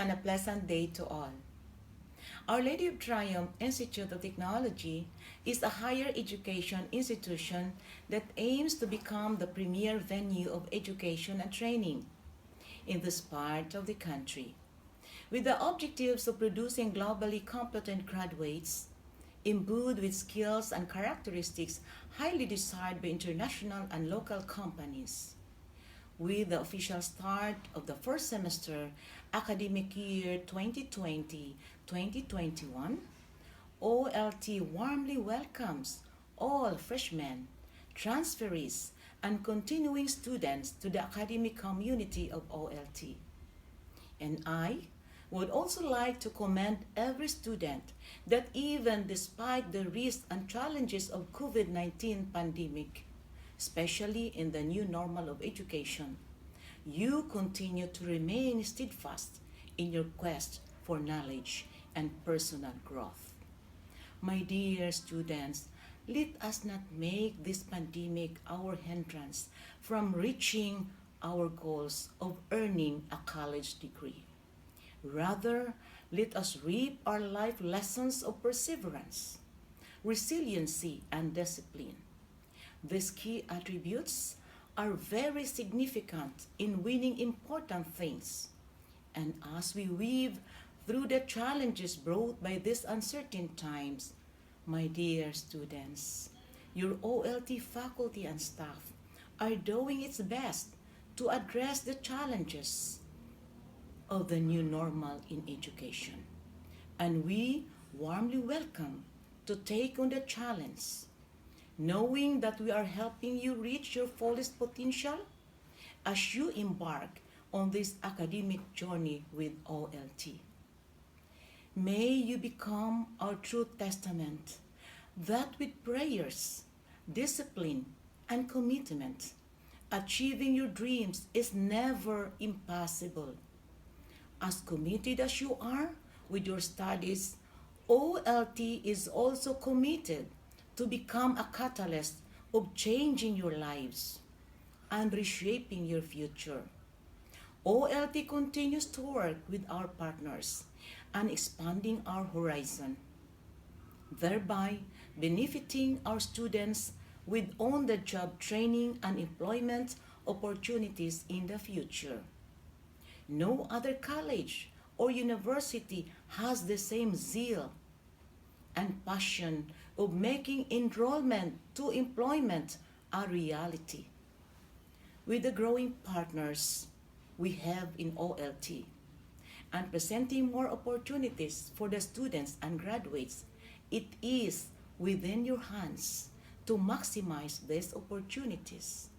and a pleasant day to all. Our Lady of Triumph Institute of Technology is a higher education institution that aims to become the premier venue of education and training in this part of the country, with the objectives of producing globally competent graduates imbued with skills and characteristics highly desired by international and local companies. With the official start of the first semester academic year 2020-2021, OLT warmly welcomes all freshmen, transferees, and continuing students to the academic community of OLT. And I would also like to commend every student that even despite the risks and challenges of COVID-19 pandemic, especially in the new normal of education, you continue to remain steadfast in your quest for knowledge and personal growth. My dear students, let us not make this pandemic our hindrance from reaching our goals of earning a college degree. Rather, let us reap our life lessons of perseverance, resiliency, and discipline. These key attributes are very significant in winning important things. And as we weave through the challenges brought by these uncertain times, my dear students, your OLT faculty and staff are doing its best to address the challenges of the new normal in education. And we warmly welcome to take on the challenge, knowing that we are helping you reach your fullest potential as you embark on this academic journey with OLT. May you become our true testament that with prayers, discipline, and commitment, achieving your dreams is never impossible. As committed as you are with your studies, OLT is also committed to become a catalyst of changing your lives and reshaping your future. OLT continues to work with our partners and expanding our horizon, thereby benefiting our students with on-the-job training and employment opportunities in the future. No other college or university has the same zeal and passion of making enrollment to employment a reality. With the growing partners we have in OLT and presenting more opportunities for the students and graduates, it is within your hands to maximize these opportunities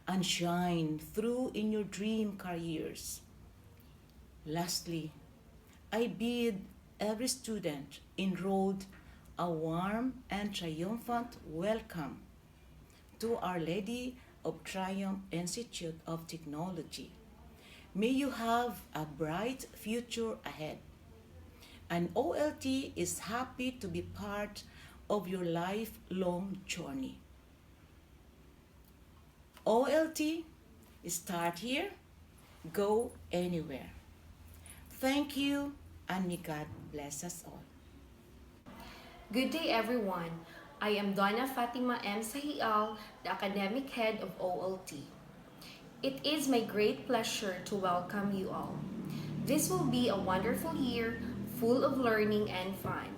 and shine through in your dream careers. Lastly, I bid every student enrolled a warm and triumphant welcome to Our Lady of Triumph Institute of Technology. May you have a bright future ahead. And OLT is happy to be part of your lifelong journey. OLT, start here, go anywhere. Thank you, and may God bless us all. Good day, everyone. I am Donna Fatima M. Sahial, the Academic Head of OLT. It is my great pleasure to welcome you all. This will be a wonderful year full of learning and fun.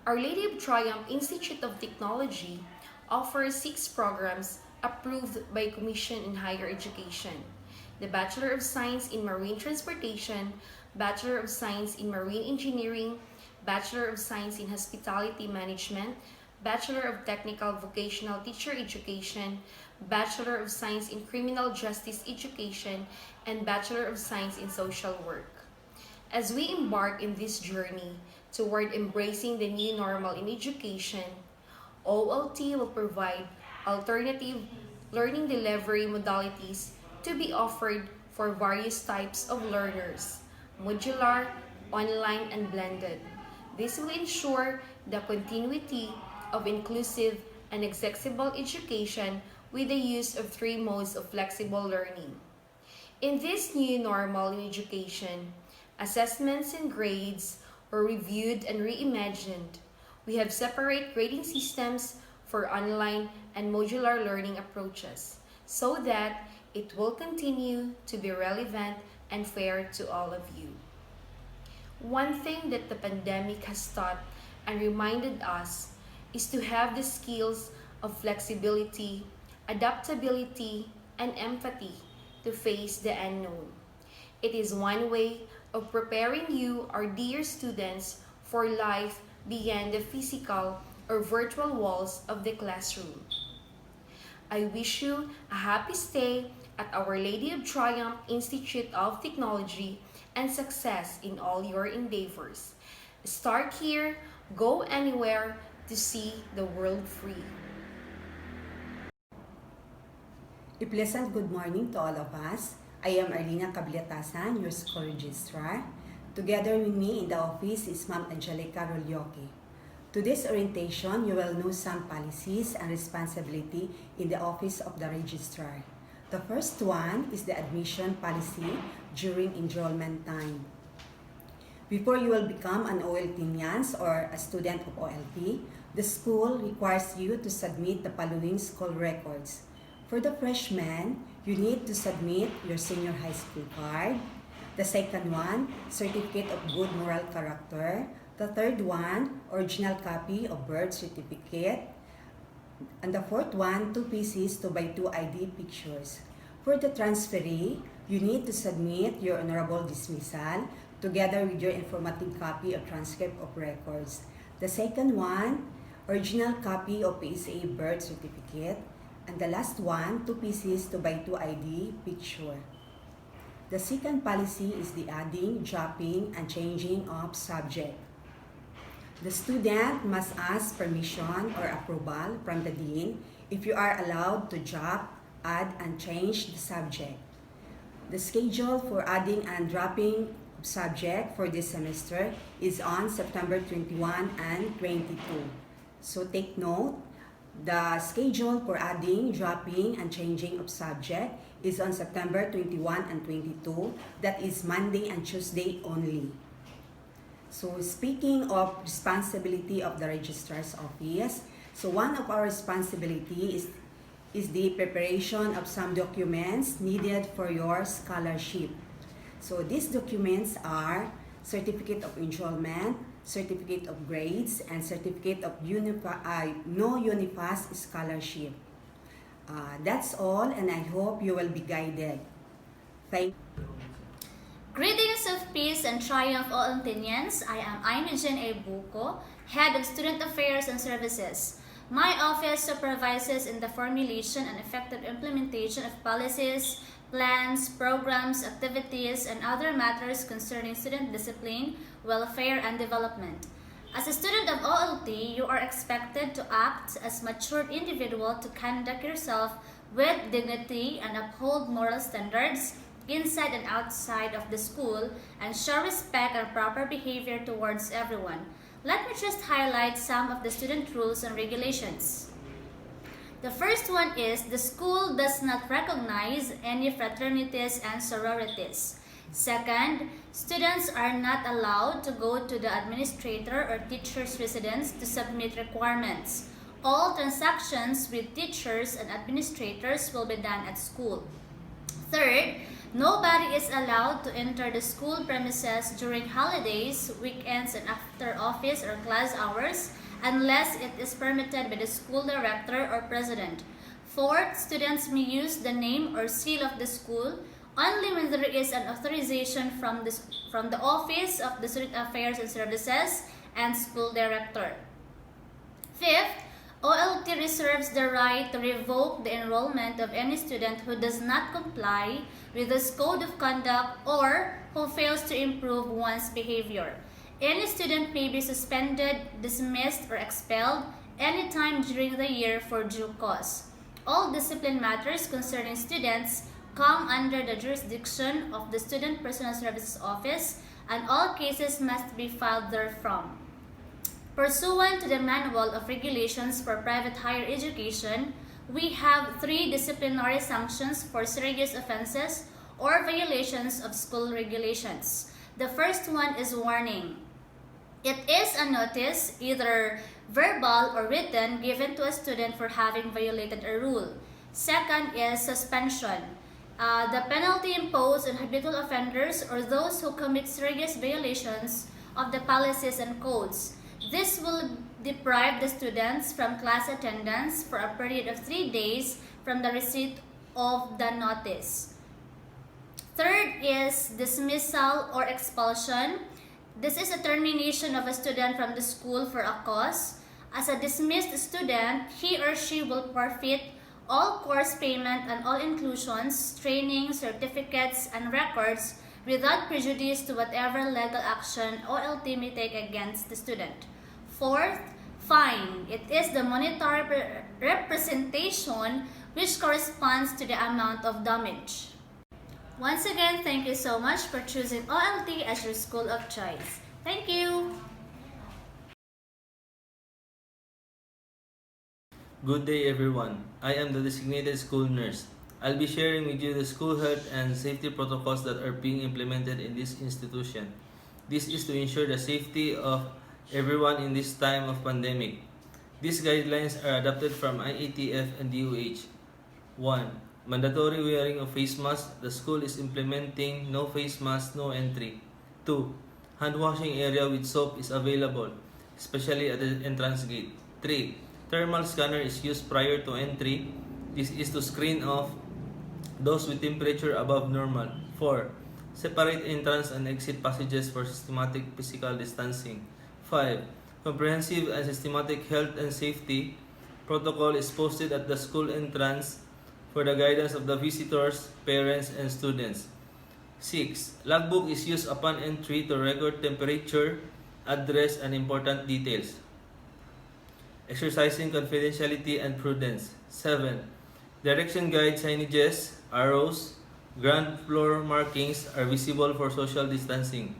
Our Lady of Triumph Institute of Technology offers 6 programs approved by Commission in Higher Education: the Bachelor of Science in Marine Transportation, Bachelor of Science in Marine Engineering, Bachelor of Science in Hospitality Management, Bachelor of Technical Vocational Teacher Education, Bachelor of Science in Criminal Justice Education, and Bachelor of Science in Social Work. As we embark in this journey toward embracing the new normal in education, OLT will provide alternative learning delivery modalities to be offered for various types of learners: modular, online, and blended. This will ensure the continuity of inclusive and accessible education with the use of 3 modes of flexible learning. In this new normal in education, Assessments and grades were reviewed and reimagined. We have separate grading systems for online and modular learning approaches so that it will continue to be relevant and fair to all of you. One thing that the pandemic has taught and reminded us is to have the skills of flexibility, adaptability, and empathy to face the unknown. It is one way of preparing you, our dear students, for life beyond the physical or virtual walls of the classroom. I wish you a happy stay at Our Lady of Triumph Institute of Technology and success in all your endeavors. Start here, go anywhere to see the world free. A pleasant good morning to all of us. I am Arlina Cabliatasan, your school registrar. Together with me in the office is Ma'am Angelica Rolioque. Today's orientation, you will know some policies and responsibility in the office of the registrar. The first one is the admission policy during enrollment time. Before you will become an OLTians or a student of OLT, the school requires you to submit the following school records. For the freshmen, you need to submit your senior high school card. The second one, certificate of good moral character. The third one, original copy of birth certificate. And the fourth one, 2 pieces 2x2 ID pictures. For the transferee, you need to submit your honorable dismissal together with your informative copy of transcript of records. The second one, original copy of PSA birth certificate. And the last one, 2 pieces 2x2 ID picture. The second policy is the adding, dropping, and changing of subject. The student must ask permission or approval from the dean if you are allowed to drop, add, and change the subject. The schedule for adding and dropping subject for this semester is on September 21 and 22. So take note, the schedule for adding, dropping, and changing of subject is on September 21 and 22. That is Monday and Tuesday only. So speaking of responsibility of the registrar's office, so one of our responsibility is the preparation of some documents needed for your scholarship. So these documents are certificate of enrollment, certificate of grades, and certificate of no UNIFAS scholarship. That's all, and I hope you will be guided. Thank you. Greetings of peace and triumph, all Antonians. I am Inogen A. Buko, Head of Student Affairs and Services. My office supervises in the formulation and effective implementation of policies, plans, programs, activities, and other matters concerning student discipline, welfare, and development. As a student of OLT, you are expected to act as matured individual to conduct yourself with dignity and uphold moral standards inside and outside of the school and show respect and proper behavior towards everyone. Let me just highlight some of the student rules and regulations. The first one is the school does not recognize any fraternities and sororities. Second, students are not allowed to go to the administrator or teacher's residence to submit requirements. All transactions with teachers and administrators will be done at school. Third, nobody is allowed to enter the school premises during holidays, weekends, and after office or class hours unless it is permitted by the school director or president. Fourth, students may use the name or seal of the school only when there is an authorization from the Office of the Student Affairs and Services and school director. Fifth, OLT reserves the right to revoke the enrollment of any student who does not comply with this code of conduct or who fails to improve one's behavior. Any student may be suspended, dismissed, or expelled anytime during the year for due cause. All discipline matters concerning students come under the jurisdiction of the Student Personal Services Office, and all cases must be filed therefrom. Pursuant to the Manual of Regulations for Private Higher Education, we have 3 disciplinary sanctions for serious offenses or violations of school regulations. The first one is warning. It is a notice, either verbal or written, given to a student for having violated a rule. Second is suspension. The penalty imposed on habitual offenders or those who commit serious violations of the policies and codes. This will deprive the students from class attendance for a period of 3 days from the receipt of the notice. Third is dismissal or expulsion. This is a termination of a student from the school for a cause. As a dismissed student, he or she will forfeit all course payment and all inclusions, training, certificates, and records without prejudice to whatever legal action OLT may take against the student. Fourth, fine. It is the monetary representation which corresponds to the amount of damage. Once again, thank you so much for choosing OLT as your school of choice. Thank you! Good day everyone. I am the designated school nurse. I'll be sharing with you the school health and safety protocols that are being implemented in this institution. This is to ensure the safety of everyone in this time of pandemic. These guidelines are adopted from IATF and DOH. 1. Mandatory wearing of face mask. The school is implementing no face mask, no entry. 2. Hand washing area with soap is available, especially at the entrance gate. 3. Thermal scanner is used prior to entry. This is to screen off those with temperature above normal. 4. Separate entrance and exit passages for systematic physical distancing. 5. Comprehensive and systematic health and safety protocol is posted at the school entrance for the guidance of the visitors, parents, and students. 6. Logbook is used upon entry to record temperature, address, and important details. Exercising confidentiality and prudence. 7. Direction guide signages, arrows, ground floor markings are visible for social distancing.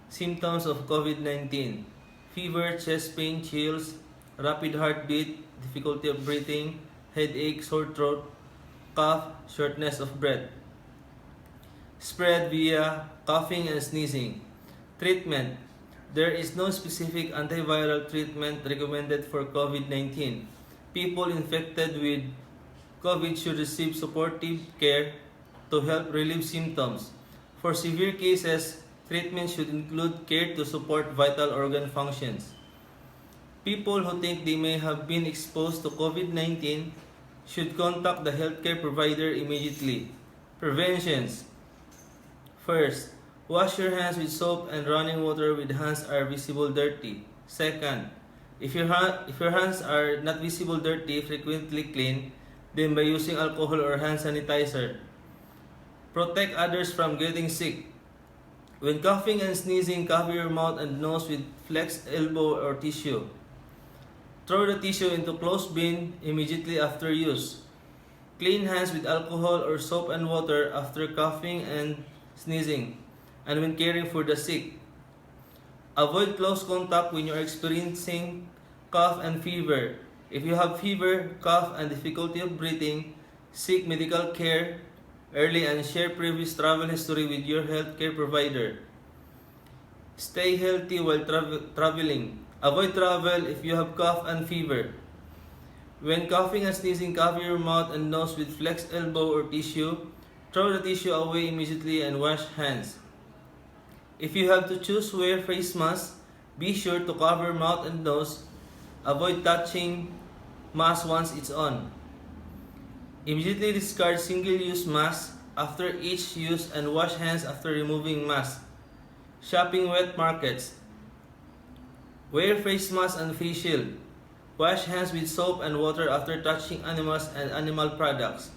Symptoms of COVID-19: fever, chest pain, chills, rapid heartbeat, difficulty of breathing, headache, sore throat, cough, shortness of breath. Spread via coughing and sneezing. Treatment: there is no specific antiviral treatment recommended for COVID-19. People infected with COVID should receive supportive care to help relieve symptoms. For severe cases, treatment should include care to support vital organ functions. People who think they may have been exposed to COVID-19 should contact the healthcare provider immediately. Preventions: first, wash your hands with soap and running water with hands are visible dirty. Second, if your hands are not visible dirty, frequently clean, then by using alcohol or hand sanitizer. Protect others from getting sick. When coughing and sneezing, cover your mouth and nose with flexed elbow or tissue. Throw the tissue into closed bin immediately after use. Clean hands with alcohol or soap and water after coughing and sneezing, and when caring for the sick. Avoid close contact when you are experiencing cough and fever. If you have fever, cough, and difficulty of breathing, seek medical care early and share previous travel history with your healthcare provider. Stay healthy while traveling. Avoid travel if you have cough and fever. When coughing and sneezing, cover your mouth and nose with flexed elbow or tissue. Throw the tissue away immediately and wash hands. If you have to choose wear face mask, be sure to cover mouth and nose. Avoid touching mask once it's on. Immediately discard single-use masks after each use and wash hands after removing mask. Shopping wet markets. Wear face mask and face shield. Wash hands with soap and water after touching animals and animal products.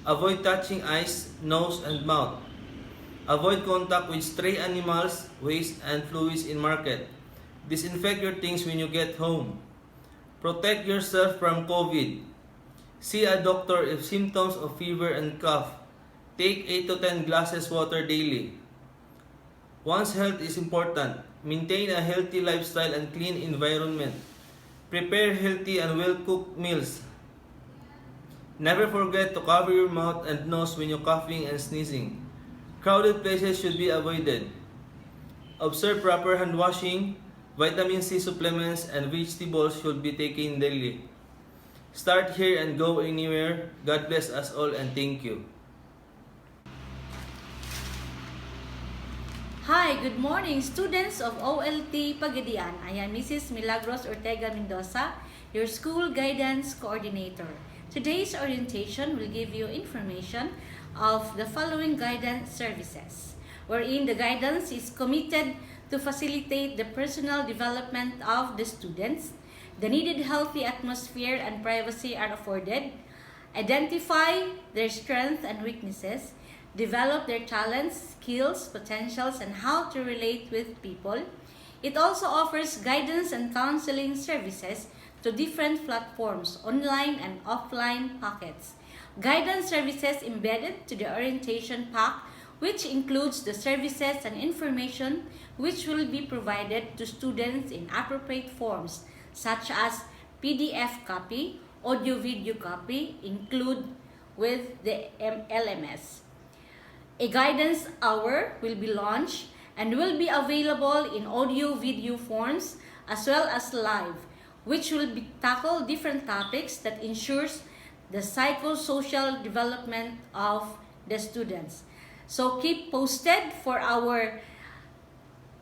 Avoid touching eyes, nose, and mouth. Avoid contact with stray animals, waste, and fluids in market. Disinfect your things when you get home. Protect yourself from COVID. See a doctor if symptoms of fever and cough. Take 8 to 10 glasses water daily. One's health is important. Maintain a healthy lifestyle and clean environment. Prepare healthy and well-cooked meals. Never forget to cover your mouth and nose when you're coughing and sneezing. Crowded places should be avoided. Observe proper hand washing. Vitamin C supplements and vegetables should be taken daily. Start here and go anywhere. God bless us all and thank you. Hi, good morning, students of OLT Pagadian. I am Mrs. Milagros Ortega Mendoza, your school guidance coordinator. Today's orientation will give you information of the following guidance services, wherein the guidance is committed to facilitate the personal development of the students. The needed healthy atmosphere and privacy are afforded. Identify their strengths and weaknesses. Develop their talents, skills, potentials, and how to relate with people. It also offers guidance and counseling services to different platforms, online and offline pockets. Guidance services embedded to the orientation pack, which includes the services and information which will be provided to students in appropriate forms, such as PDF copy, audio-video copy, include with the LMS. A guidance hour will be launched and will be available in audio-video forms as well as live, which will tackle different topics that ensures the psychosocial development of the students. So keep posted for our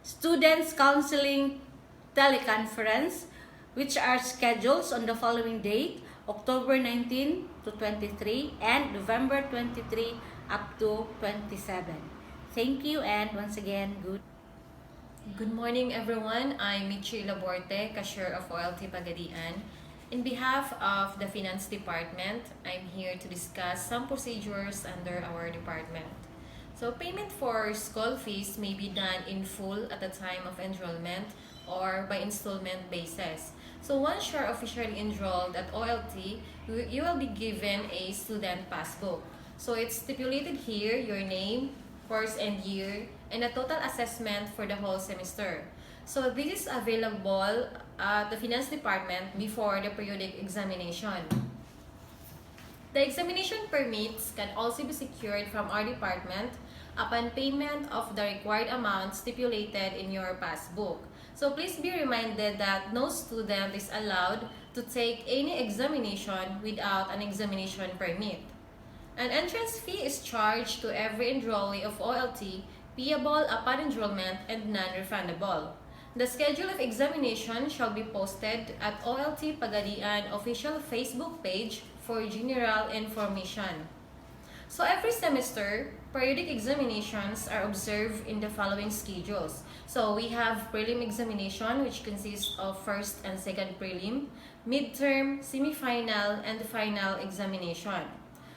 students counseling teleconference, which are scheduled on the following date, October 19 to 23 and November 23 up to 27. Thank you, and once again, Good morning, everyone. I'm Michi Laborte, cashier of OLT Pagadian. In behalf of the Finance Department, I'm here to discuss some procedures under our department. So payment for school fees may be done in full at the time of enrollment or by installment basis. So once you're officially enrolled at OLT, you will be given a student passbook. So it's stipulated here your name, course and year, and a total assessment for the whole semester. So this is available at the Finance Department before the periodic examination. The examination permits can also be secured from our department upon payment of the required amount stipulated in your passbook. So please be reminded that no student is allowed to take any examination without an examination permit. An entrance fee is charged to every enrollee of OLT, payable upon enrollment and non-refundable. The schedule of examination shall be posted at OLT Pagadian official Facebook page for general information. So every semester, periodic examinations are observed in the following schedules. So we have prelim examination, which consists of first and second prelim, midterm, semifinal, and final examination.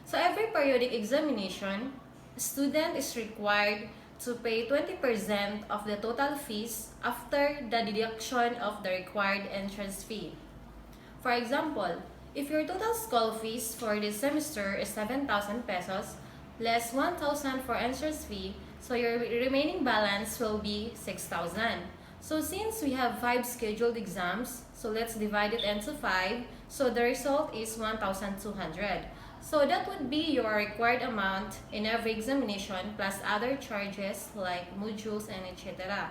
So every periodic examination, a student is required to pay 20% of the total fees after the deduction of the required entrance fee. For example, if your total school fees for this semester is 7,000 pesos, less 1,000 for entrance fee, so your remaining balance will be 6,000. So since we have 5 scheduled exams, so let's divide it into 5, so the result is 1,200. So that would be your required amount in every examination plus other charges like modules and etc.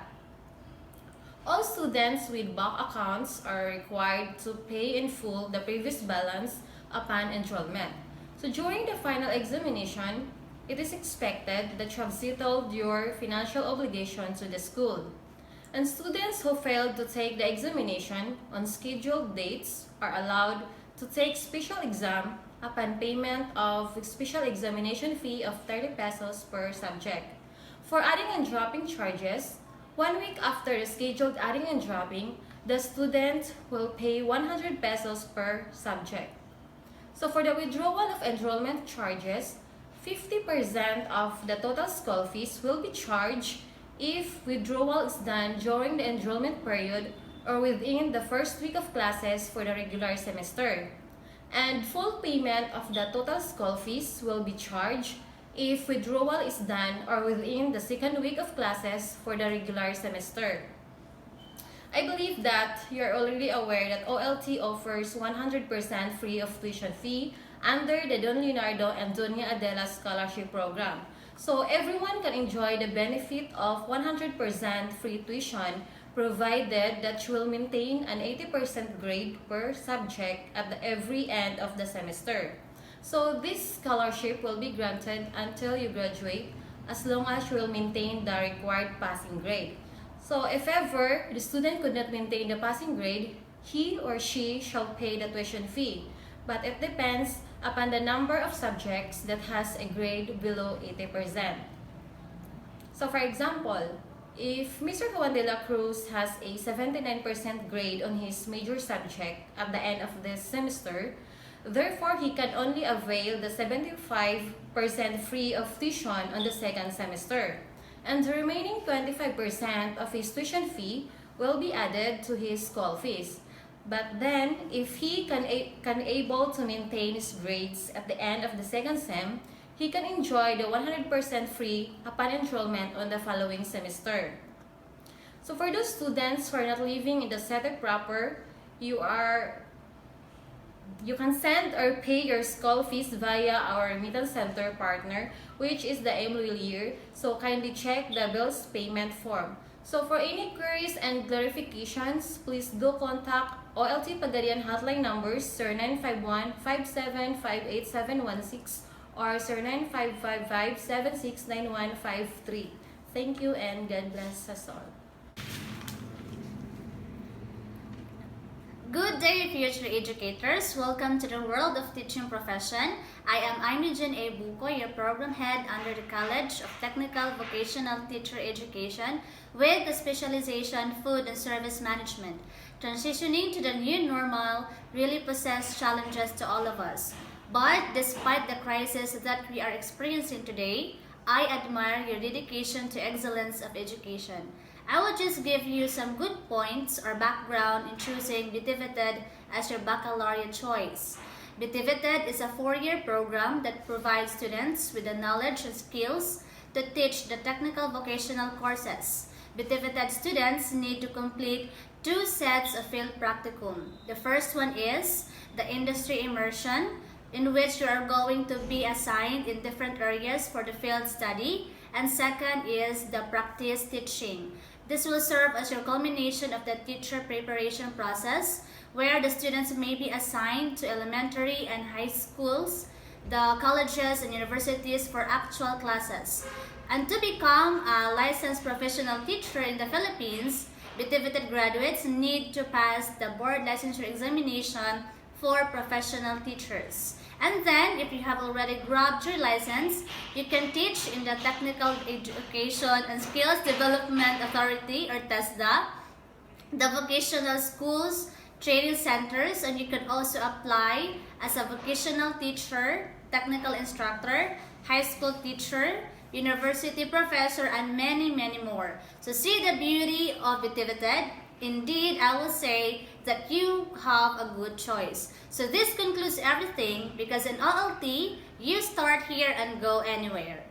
All students with bank accounts are required to pay in full the previous balance upon enrollment. So during the final examination, it is expected that you have settled your financial obligation to the school. And students who failed to take the examination on scheduled dates are allowed to take special exam upon payment of special examination fee of 30 pesos per subject. For adding and dropping charges, 1 week after the scheduled adding and dropping, the student will pay 100 pesos per subject. So for the withdrawal of enrollment charges, 50% of the total school fees will be charged if withdrawal is done during the enrollment period or within the first week of classes for the regular semester. And full payment of the total school fees will be charged if withdrawal is done or within the second week of classes for the regular semester. I believe that you are already aware that OLT offers 100% free of tuition fee under the Don Leonardo and Doña Adela Scholarship Program. So everyone can enjoy the benefit of 100% free tuition provided that you will maintain an 80% grade per subject at every end of the semester. So this scholarship will be granted until you graduate as long as you will maintain the required passing grade. So if ever the student could not maintain the passing grade, he or she shall pay the tuition fee. But it depends upon the number of subjects that has a grade below 80%. So for example, if Mr. Juan de la Cruz has a 79% grade on his major subject at the end of this semester, therefore he can only avail the 75% free of tuition on the second semester. And the remaining 25% of his tuition fee will be added to his school fees. But then, if he can able to maintain his grades at the end of the second sem, he can enjoy the 100% free upon enrollment on the following semester. So for those students who are not living in the city proper, you can send or pay your school fees via our remittance center partner, which is the Emilier. So kindly check the bills payment form. So for any queries and clarifications, please do contact OLT Pagadian hotline numbers 0951-5758-716 or 0955-769153. Thank you and God bless us all. Good day, future educators. Welcome to the world of teaching profession. I am Inogen A. Buko, your program head under the College of Technical Vocational Teacher Education with the specialization Food and Service Management. Transitioning to the new normal really poses challenges to all of us. But despite the crisis that we are experiencing today, I admire your dedication to excellence of education. I will just give you some good points or background in choosing BTVTEd as your baccalaureate choice. BTVTEd is a 4-year program that provides students with the knowledge and skills to teach the technical vocational courses. BTVTEd students need to complete 2 sets of field practicum. The first one is the industry immersion, in which you are going to be assigned in different areas for the field study, and second is the practice teaching. This will serve as your culmination of the teacher preparation process, where the students may be assigned to elementary and high schools, the colleges and universities for actual classes. And to become a licensed professional teacher in the Philippines, BTVTEd graduates need to pass the board licensure examination for professional teachers. And then, if you have already grabbed your license, you can teach in the Technical Education and Skills Development Authority or TESDA, the vocational schools, training centers, and you can also apply as a vocational teacher, technical instructor, high school teacher, university professor, and many, many more. So see the beauty of BTVTEd. Indeed, I will say that you have a good choice. So this concludes everything because in OLT, you start here and go anywhere.